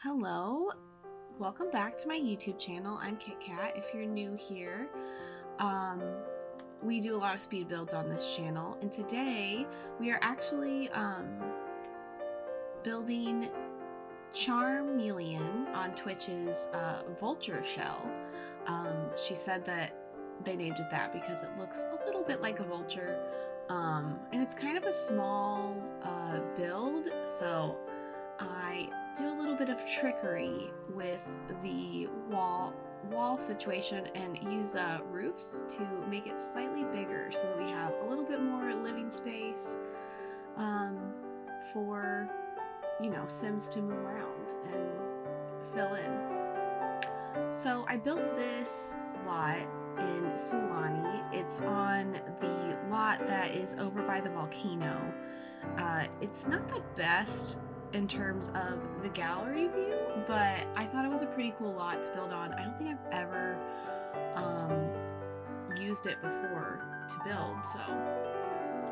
Hello, welcome back to my YouTube channel. I'm Kit Kat. If you're new here, um, we do a lot of speed builds on this channel, and today we are actually building Charmelian on Twitch's Vulture shell. She said that they named it that because it looks a little bit like a vulture, and it's kind of a small build, so I do a little bit of trickery with the wall situation and use roofs to make it slightly bigger so that we have a little bit more living space for Sims to move around and fill in. So I built this lot in Sulani. It's on the lot that is over by the volcano. It's not the best in terms of the gallery view, but I thought it was a pretty cool lot to build on. I don't think I've ever used it before to build, so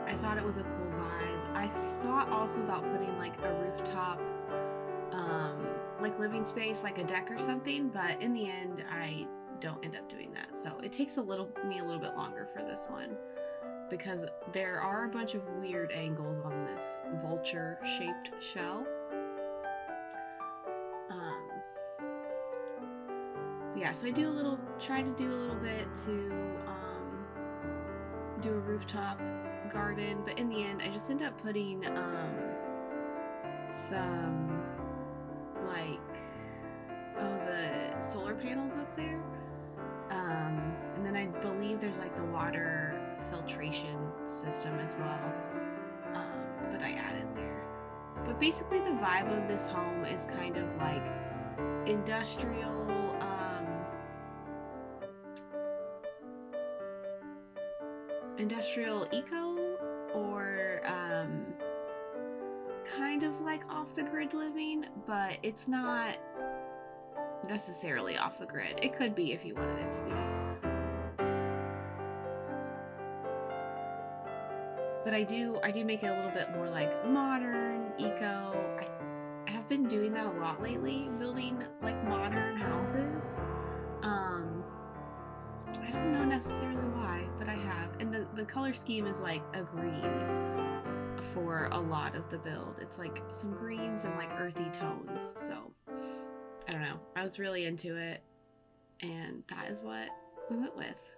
I thought it was a cool vibe. I thought also about putting like a rooftop like living space, like a deck or something, but in the end I don't end up doing that. So it takes me a little bit longer for this one, because there are a bunch of weird angles on this vulture shaped shell. Yeah, so I try to do a little bit to do a rooftop garden, but in the end I just end up putting some the solar panels up there. And then I believe there's like the water filtration system as well that I add in there. But basically the vibe of this home is kind of like industrial eco, or kind of like off the grid living, but it's not necessarily off the grid. It could be if you wanted it to be. But I do make it a little bit more like modern, eco. I have been doing that a lot lately, building like modern houses. I don't know necessarily why, but I have. And the color scheme is like a green for a lot of the build. It's like some greens and like earthy tones. So I don't know. I was really into it, and that is what we went with.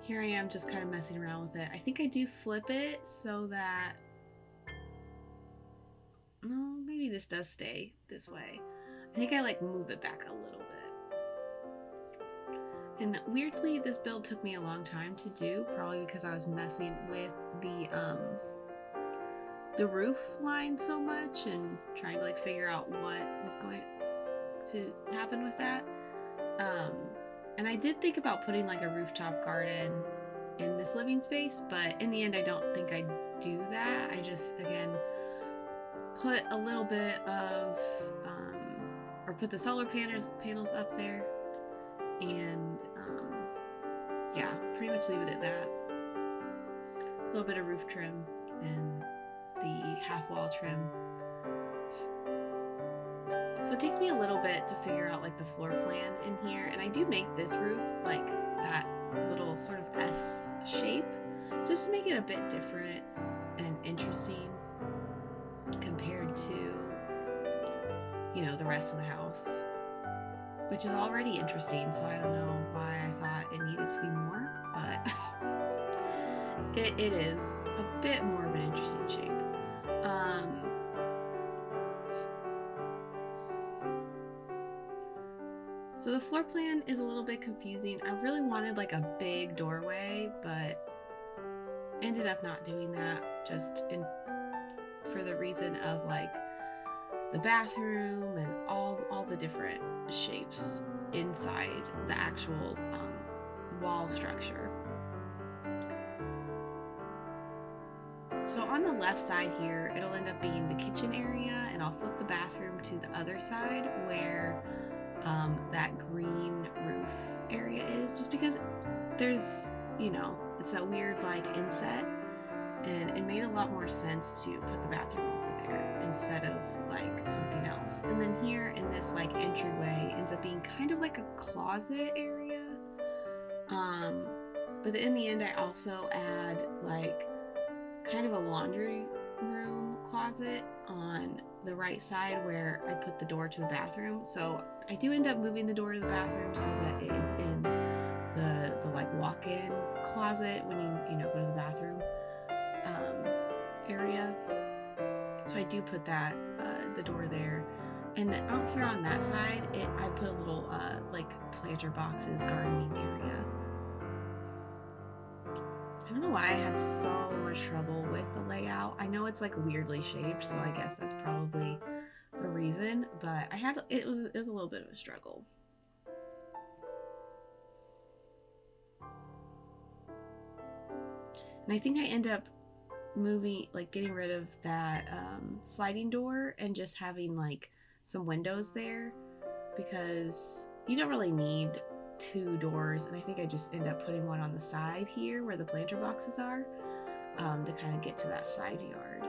Here I am just kind of messing around with it. I think I do flip it so that... No, maybe this does stay this way. I think I like move it back a little bit. And weirdly, this build took me a long time to do, probably because I was messing with the roof line so much and trying to like figure out what was going to happen with that. And I did think about putting like a rooftop garden in this living space, but in the end I don't think I do that. I just, again, put a little bit of or put the solar panels up there, and yeah, pretty much leave it at that. A little bit of roof trim and the half wall trim. So it takes me a little bit to figure out like the floor plan in here, and I do make this roof like that little sort of S shape just to make it a bit different and interesting compared to, you know, the rest of the house, which is already interesting. So I don't know why I thought it needed to be more, but it is a bit more of an interesting shape. So the floor plan is a little bit confusing. I really wanted like a big doorway, but ended up not doing that, just for the reason of like the bathroom and all the different shapes inside the actual wall structure. So on the left side here, it'll end up being the kitchen area, and I'll flip the bathroom to the other side where that green roof area is, just because there's, you know, it's that weird like inset, and it made a lot more sense to put the bathroom over there instead of like something else. And then here in this like entryway ends up being kind of like a closet area. But in the end I also add like kind of a laundry room closet on the right side where I put the door to the bathroom. So I do end up moving the door to the bathroom so that it is in the like walk-in closet when you know go to the bathroom area. So I do put that the door there. And out here on that side, I put a little like planter boxes gardening area. I don't know why I had so much trouble with the layout. I know it's like weirdly shaped, so I guess that's probably the reason, but it was a little bit of a struggle. And I think I end up getting rid of that sliding door and just having like some windows there, because you don't really need 2 doors, and I think I just end up putting one on the side here where the planter boxes are to kind of get to that side yard.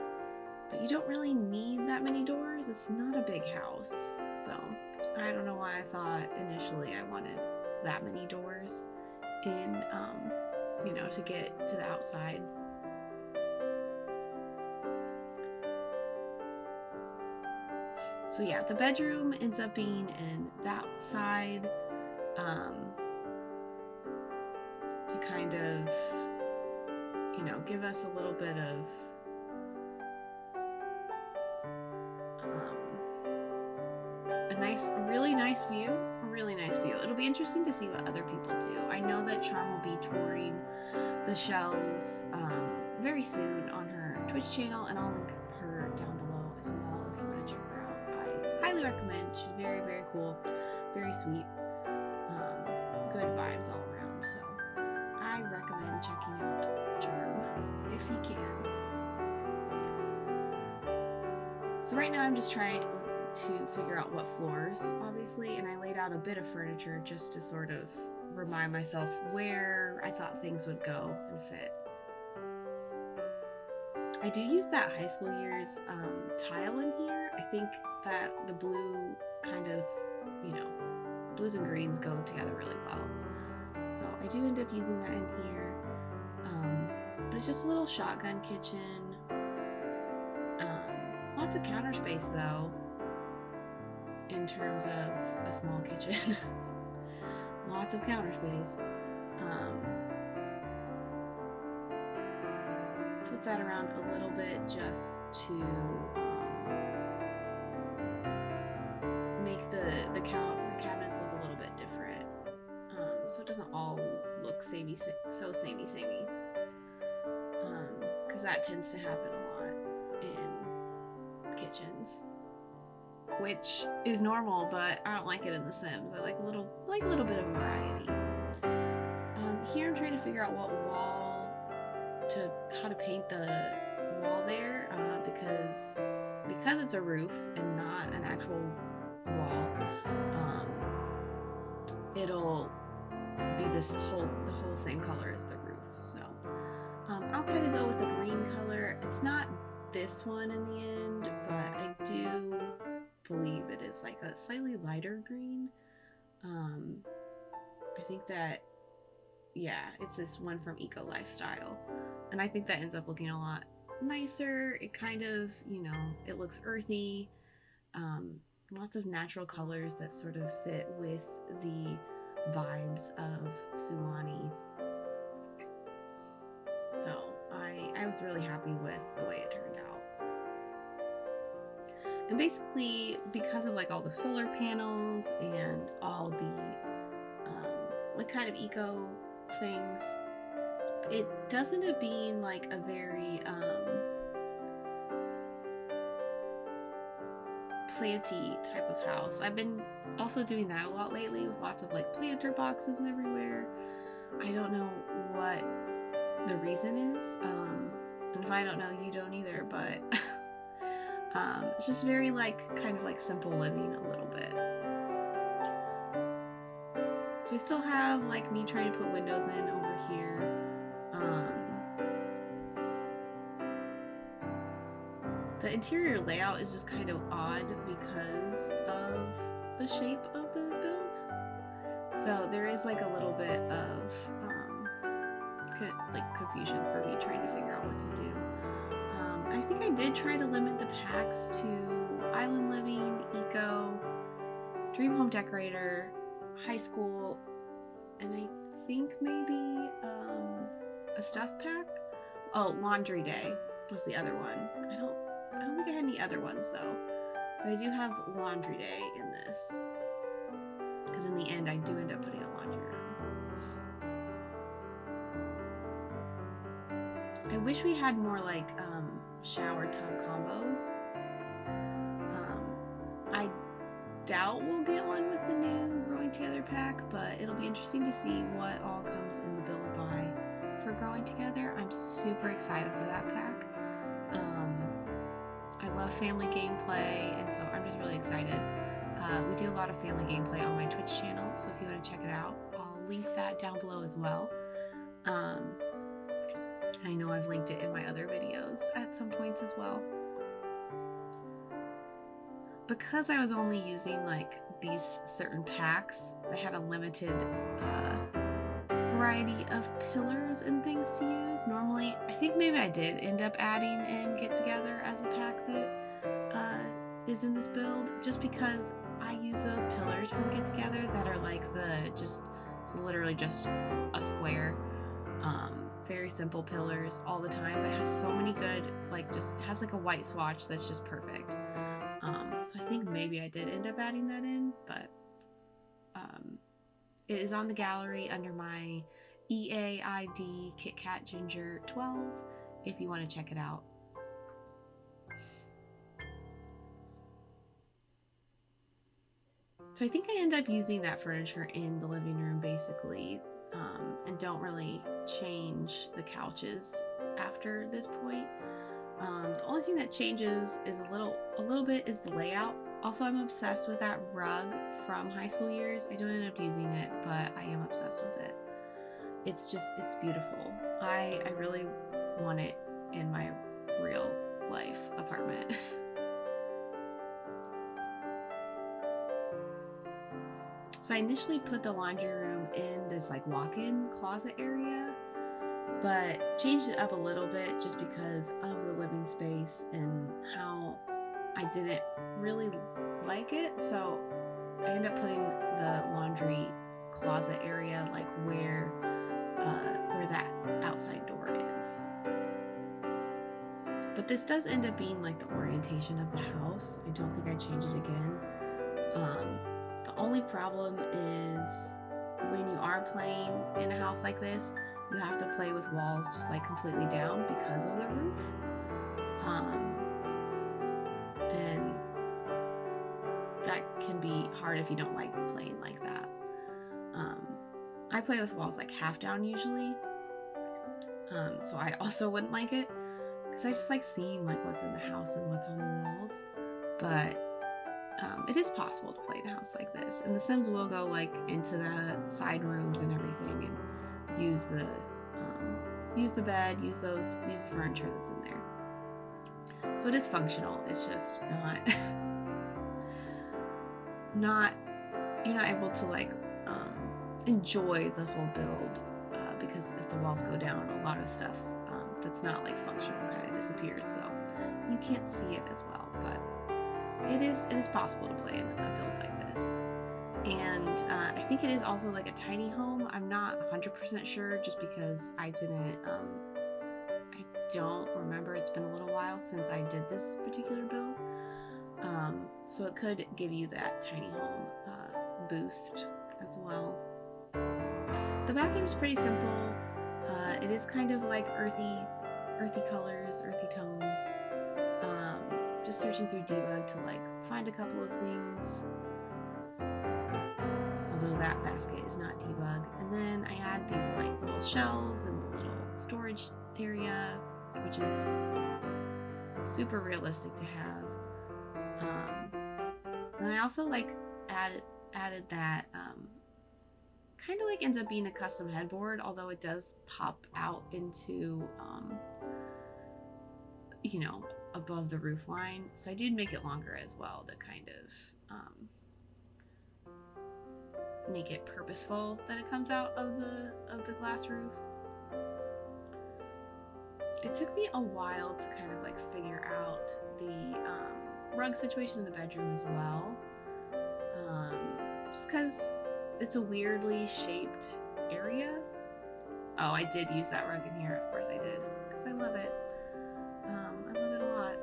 But you don't really need that many doors. It's not a big house, so I don't know why I thought initially I wanted that many doors in, you know, to get to the outside. So yeah, the bedroom ends up being in that side to kind of, you know, give us a little bit of a really nice view. It'll be interesting to see what other people do. I know that Charm will be touring the shells very soon on her Twitch channel, and I'll link her down below as well if you want to check her out. I highly recommend. She's very, very cool, very sweet, good vibes all around. So I recommend checking out Charm if you can. So right now I'm just trying to figure out what floors, obviously, and I laid out a bit of furniture just to sort of remind myself where I thought things would go and fit. I do use that high school years tile in here. I think that the blue kind of, you know, blues and greens go together really well. So I do end up using that in here. But it's just a little shotgun kitchen. Lots of counter space though, in terms of a small kitchen. Lots of counter space. Flip that around a little bit just to make the cabinets look a little bit different, so it doesn't all look samey, because that tends to happen a lot in kitchens, which is normal, but I don't like it in The Sims. I like a little bit of variety. Here I'm trying to figure out how to paint the wall there, because it's a roof and not an actual wall. It'll be the whole same color as the roof. So I'll try to go with a green color. It's not this one in the end, but I do believe it is like a slightly lighter green. I think that, yeah, it's this one from Eco Lifestyle, and I think that ends up looking a lot nicer. It kind of, you know, it looks earthy, lots of natural colors that sort of fit with the vibes of Sulani. So I was really happy with the way it turned out. And basically, because of like all the solar panels and all the like kind of eco things, it does end up being like a very planty type of house. I've been also doing that a lot lately with lots of like planter boxes everywhere. I don't know what the reason is, and if I don't know, you don't either, but it's just very like kind of like simple living a little bit. So I still have like me trying to put windows in over here. The interior layout is just kind of odd because of the shape of the build. So there is like a little bit of like confusion for me trying to figure out what to do. I think I did try to limit the packs to Island Living, Eco, Dream Home Decorator, High School, and I think maybe a stuff pack. Oh, Laundry Day was the other one. I don't think I had any other ones though. But I do have Laundry Day in this. Because in the end I do end up putting a laundry room. I wish we had more like shower tub combos. I doubt we'll get one with the new Growing Together pack, but it'll be interesting to see what all comes in the build buy for Growing Together. I'm super excited for that pack. I love family gameplay, and so I'm just really excited. We do a lot of family gameplay on my Twitch channel, so if you want to check it out, I'll link that down below as well. I know I've linked it in my other videos at some points as well. Because I was only using like these certain packs that had a limited variety of pillars and things to use. Normally, I think maybe I did end up adding in Get Together as a pack that is in this build, just because I use those pillars from Get Together that are like it's literally just a square. Very simple pillars all the time, but it has so many good, like just has like a white swatch that's just perfect. So I think maybe I did end up adding that in, but it is on the gallery under my EAID KitKat Ginger 12 if you want to check it out. So I think I end up using that furniture in the living room basically, and don't really change the couches after this point. The only thing that changes is a little bit is the layout. Also, I'm obsessed with that rug from high school years. I don't end up using it, but I am obsessed with it. It's beautiful. I really want it in my real life apartment. So I initially put the laundry room in this like walk-in closet area, but changed it up a little bit just because of the living space and how I didn't really like it. So I ended up putting the laundry closet area like where that outside door is. But this does end up being like the orientation of the house. I don't think I change it again. The only problem is when you are playing in a house like this, you have to play with walls just like completely down because of the roof. And that can be hard if you don't like playing like that. I play with walls like half down usually. So I also wouldn't like it because I just like seeing like what's in the house and what's on the walls. But it is possible to play in a house like this, and the Sims will go like into the side rooms and everything and use the bed, use the furniture that's in there. So it is functional. It's just not you're not able to like enjoy the whole build because if the walls go down, a lot of stuff that's not like functional kind of disappears, so you can't see it as well. But it is possible to play in a build like this. And I think it is also like a tiny home. I'm not 100% sure just because I don't remember. It's been a little while since I did this particular build. So it could give you that tiny home boost as well. The bathroom is pretty simple. It is kind of like earthy colors, earthy tones. Just searching through debug to like find a couple of things. Although that basket is not debug. And then I had these like little shelves and the little storage area, which is super realistic to have. And I also like added that kind of like ends up being a custom headboard, although it does pop out into above the roof line. So I did make it longer as well to kind of make it purposeful that it comes out of the glass roof. It took me a while to kind of like figure out the rug situation in the bedroom as well, just because it's a weirdly shaped area. Oh, I did use that rug in here. Of course I did, because I love it. I love it a lot.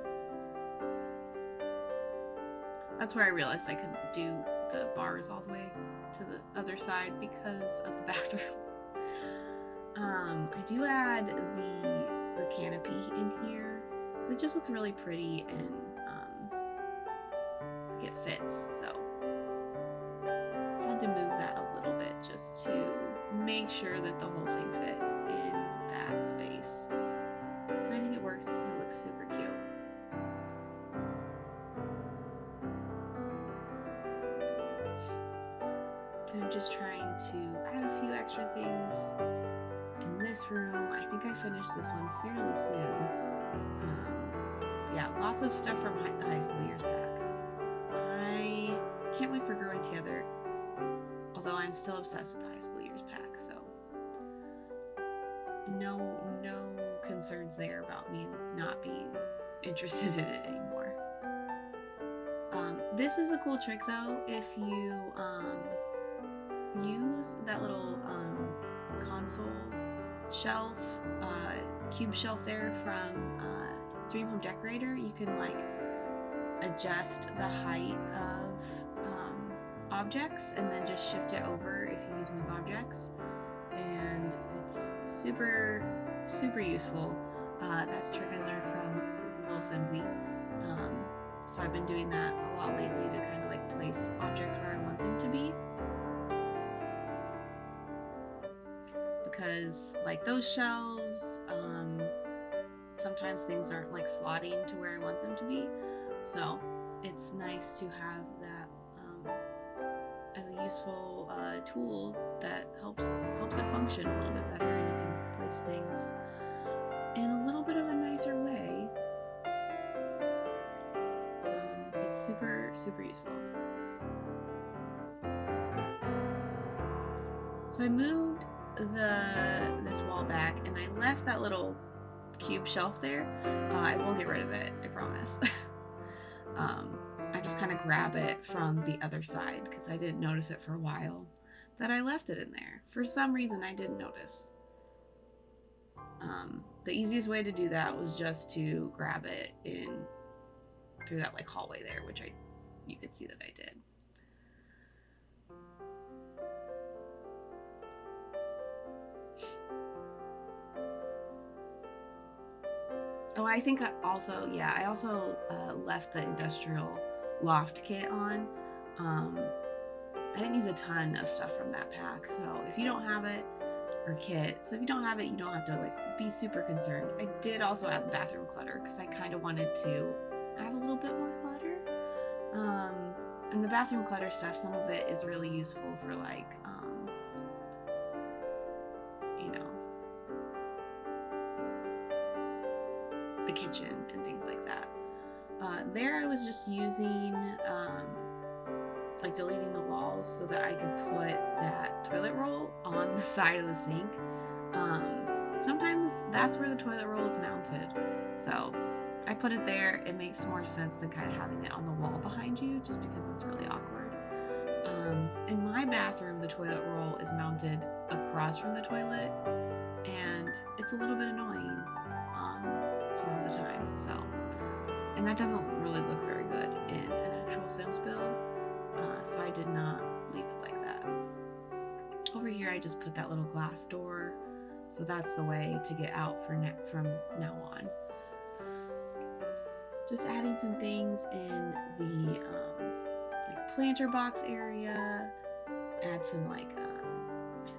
That's where I realized I could do the bars all the way to the other side because of the bathroom. I do add the canopy in here. It just looks really pretty, and it fits, so I had to move that a little bit just to make sure that the whole thing fit in that space. And I think it works. I think it looks super cute. And I'm just trying to add a few extra things in this room. I think I finished this one fairly soon. Yeah, lots of stuff from the high school years back. I can't wait for Growing Together, although I'm still obsessed with the high school years pack, so no concerns there about me not being interested in it anymore. This is a cool trick though. If you use that little console shelf, cube shelf there from Dream Home Decorator, you can like adjust the height of objects and then just shift it over if you use Move Objects, and it's super useful. That's a trick I learned from Little Simsy. So I've been doing that a lot lately to kind of like place objects where I want them to be, because like those shelves, sometimes things aren't like slotting to where I want them to be, so it's nice to have that as a useful tool that helps it function a little bit better, and you can place things in a little bit of a nicer way. It's super useful. So I moved this wall back, and I left that little cube shelf there. I will get rid of it, I promise. I just kind of grab it from the other side because I didn't notice it for a while that I left it in there. For some reason I didn't notice. The easiest way to do that was just to grab it in through that like hallway there, which you could see that I did. Oh, I think I also left the industrial loft kit on. I didn't use a ton of stuff from that pack, so if you don't have it, or kit, so if you don't have it, you don't have to like be super concerned. I did also add the bathroom clutter because I kind of wanted to add a little bit more clutter. And the bathroom clutter stuff, some of it is really useful for like, you know, the kitchen and things like that. There I was just using, like deleting the walls so that I could put that toilet roll on the side of the sink. Sometimes that's where the toilet roll is mounted, so I put it there. It makes more sense than kind of having it on the wall behind you, just because it's really awkward. In my bathroom, the toilet roll is mounted across from the toilet, and it's a little bit annoying some of the time. So, and that doesn't really look very good in an actual Sims build, so I did not leave it like that. Over here, I just put that little glass door, so that's the way to get out from now on. Just adding some things in the like planter box area. Add some like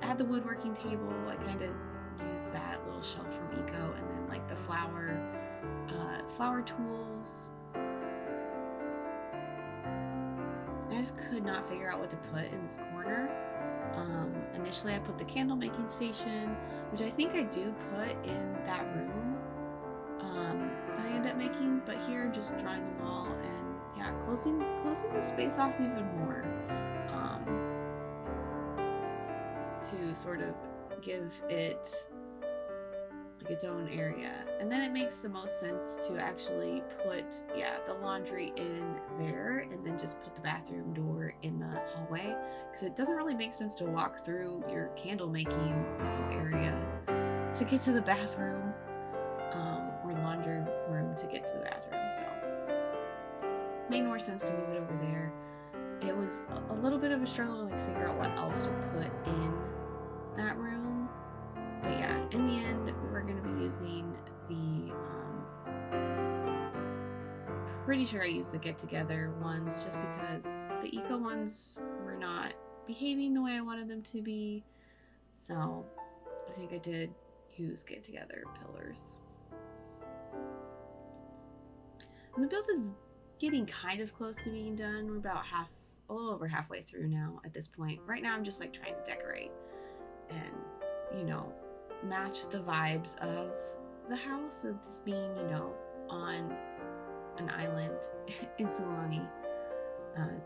add the woodworking table. I kind of use that little shelf from Eco, and then like the flower tools. I just could not figure out what to put in this corner. Initially I put the candle making station, which I think I do put in that room. But I end up making, but here I'm just drawing the wall and yeah, closing the space off even more to sort of give it like its own area. And then it makes the most sense to actually put, yeah, the laundry in there and then just put the bathroom door in the hallway, because it doesn't really make sense to walk through your candle making area to get to the bathroom or laundry room to get to the bathroom. So it made more sense to move it over there. It was a little bit of a struggle to like figure out what else to put in that room. But yeah, in the end, we're going to be using the, pretty sure I used the get-together ones just because the eco ones were not behaving the way I wanted them to be. So I think I did use get-together pillars. And the build is getting kind of close to being done. We're about a little over halfway through now at this point. Right now I'm just like trying to decorate and, you know, match the vibes of the house, of this being, you know, on an island in Sulani,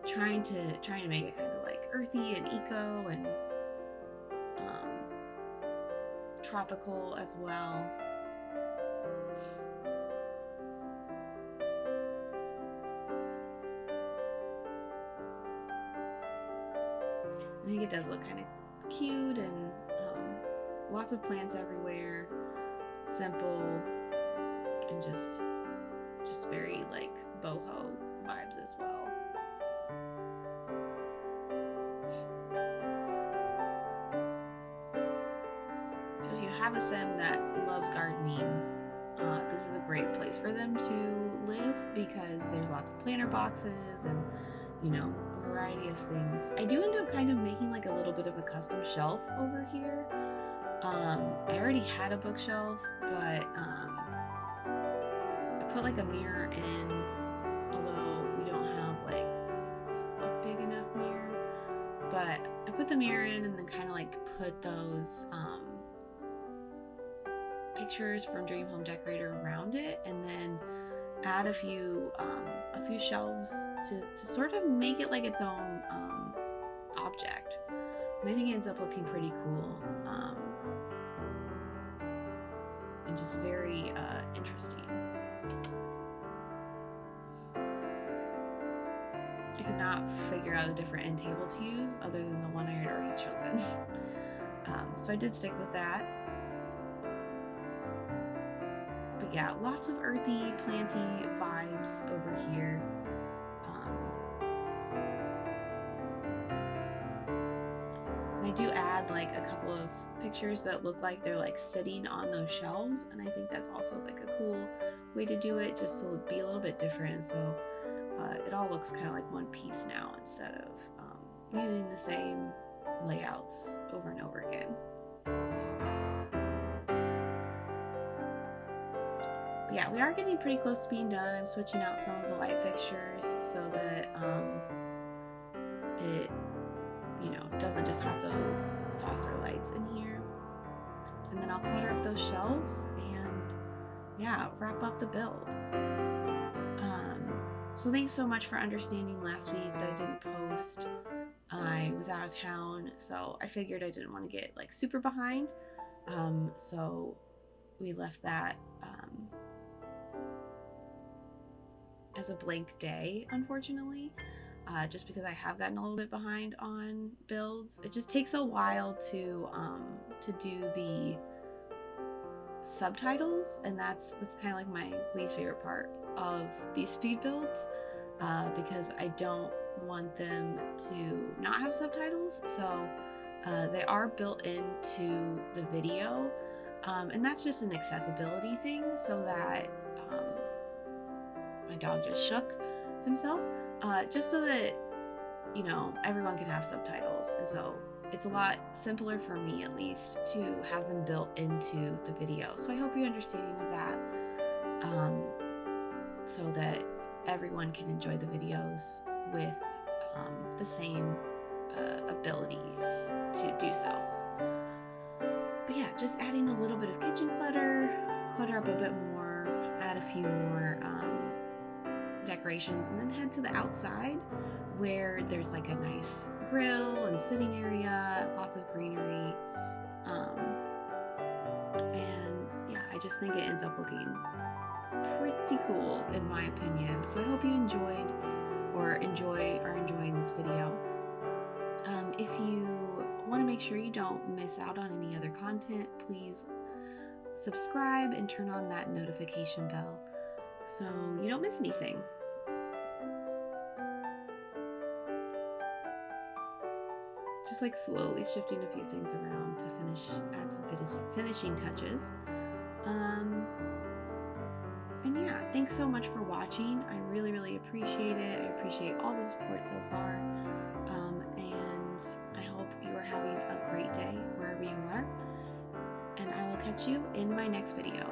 trying to make it kind of like earthy and eco and tropical as well. I think it does look kind of cute and lots of plants everywhere, simple, and just very like boho vibes as well. So if you have a sim that loves gardening, this is a great place for them to live because there's lots of planter boxes and, you know, a variety of things. I do end up kind of making like a little bit of a custom shelf over here. I already had a bookshelf, but I put like a mirror in, although we don't have like a big enough mirror, but I put the mirror in and then kind of like put those pictures from Dream Home Decorator around it, and then add a few shelves to sort of make it like its own object. And I think it ends up looking pretty cool. And just very interesting. I could not figure out a different end table to use other than the one I had already chosen. So I did stick with that. But yeah, lots of earthy, planty vibes over here. And I do add like a couple of pictures that look like they're like sitting on those shelves, and I think that's also like a cool way to do it, just to be a little bit different. So it all looks kind of like one piece now instead of using the same layouts over and over again. But yeah, we are getting pretty close to being done. I'm switching out some of the light fixtures so that it, you know, doesn't just have those saucer lights in here. And then I'll clutter up those shelves and yeah, wrap up the build. So thanks so much for understanding last week that I didn't post. I was out of town, so I figured I didn't want to get like super behind. So we left that as a blank day, unfortunately, just because I have gotten a little bit behind on builds. It just takes a while to do the subtitles, and that's kind of like my least favorite part of these speed builds, because I don't want them to not have subtitles. So they are built into the video, and that's just an accessibility thing, so that my dog just shook himself, just so that, you know, everyone can have subtitles. And so it's a lot simpler for me, at least, to have them built into the video. So I hope you're understanding of that, so that everyone can enjoy the videos with the same ability to do so. But yeah, just adding a little bit of kitchen clutter up a bit more, add a few more decorations and then head to the outside where there's like a nice grill and sitting area, lots of greenery. And yeah, I just think it ends up looking pretty cool in my opinion. So I hope you enjoyed or are enjoying this video. If you want to make sure you don't miss out on any other content, please subscribe and turn on that notification bell so you don't miss anything. Just like slowly shifting a few things around to add some finishing touches. And yeah, thanks so much for watching. I really appreciate it. I appreciate all the support so far. And I hope you are having a great day wherever you are. And I will catch you in my next video.